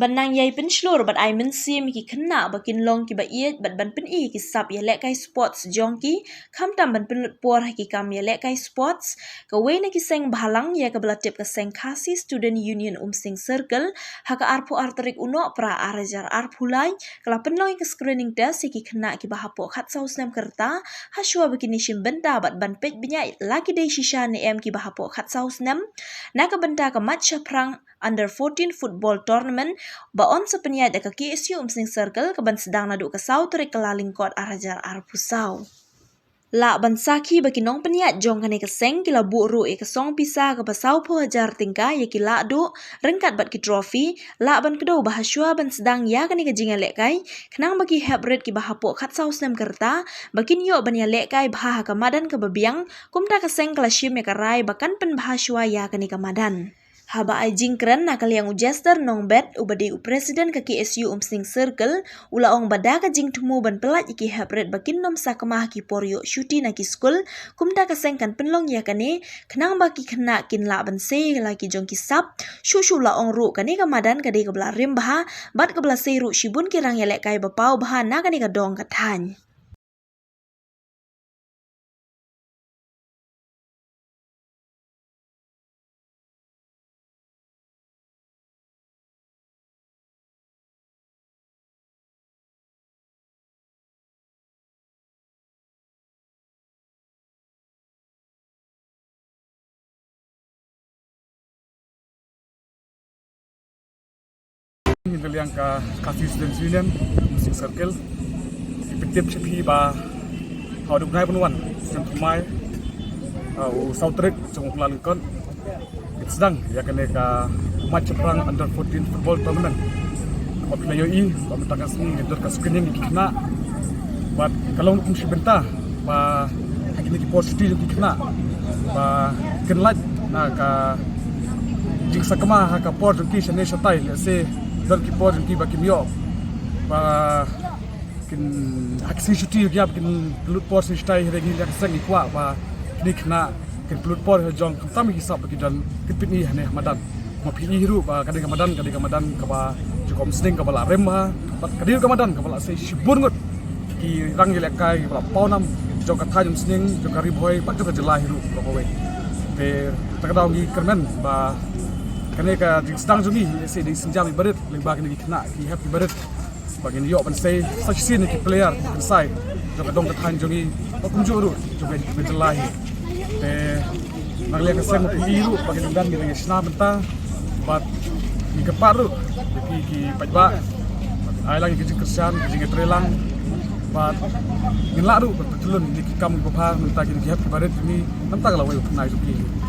Banang yai penslur bat ai mensim ki kena bakin long ki ba iet bat ban pen i ki sap ya lek kai sports jong ki kam tam ban pen por ki kam ya lek kai sports ka we na ki seng balang ya ka belatip ka seng kasi student union sing circle ha ka arpu arterik uno pra arajar arpulai kala penlong ki screening test ki kena ki ba hapo khat saus nam kerta ha shua bakin shim benda bat ban pej binya lagi dei shisha ne em ki ba hapo khat saus nam na ka benda ka matcha prang under 14 football tournament baon sa penyat ka KSU sing circle ka ban sedang nadu ka sau terik kelaling kot arajar arpusau la ban saki bakinong penyat jong kane ka seng kila bu ru e ka song pisa ka pasau po hajar tingka ya kila du rengkat bat ki trophy la ban kedo bahasua ban sedang ya kane ka jinga lek kai kenang bagi hybrid ki bahapo khat sau sem kerta bakin yo ban ya lek kai bah ka madan ka babiang kumta ka seng kala shim ya ka rai bakan pen bahasua ya kane ka madan haba ai jingkran na kaliang ujester nong bet ubadi presiden ka KSU sing circle ula ong bada ka jing tumu ban pelat iki hybrid bakin nom sa kemah ki poryo syuti na ki school kumta ka sengkan penlong ya kane kenang baki kena kin la ban se lagi jong ki sap shu la ong ru kane ka madan ka de ka bla rim bah bat ka bla se ru shibun kirang ya lek kai bapau bah na kane ka dong ka than Yang ka kasi student union sing circle ipitip sipi ba how do gnai penwan sem mai sautrik jong plan kon sedang ya kene ka match perang under 14 football tournament apabila yoi ba mentakan sini gedor ka screening dikena bat kalau kum sibenta ba hakini ki positif dikena ba kenlat na ka jingsa kama ka por ki shane shatai se dar ki por ki ba kim yo ba kin aksi shuti ya kin pelut por se stai regi ya sang ikwa ba nikna kin pelut por jong tam hisab ki dan kin pitni hane madan ma pini hiru ba kadai kamadan ka ba jukom sning ka bala remha kadai kamadan ka bala se shibur ngut ki rang ile kai bala paunam jong ka thajum sning jong ka riboy ba jong ka jela hiru ko we te takadaw gi kermen ba kene ka sedang jungi se di senjam ibarat lembah kene kena ki happy ibarat bagin yo ban say such scene ki player inside jong dong ka jungi okum juru jong ki betelahi te magle ka sem iru bagin dan ni sna benta bat ki kaparu ki pajba ai lagi ki kersan ki trelang bat ngin laru betulun ki kam ko pha menta ki happy ibarat ni namta kala way kunai ki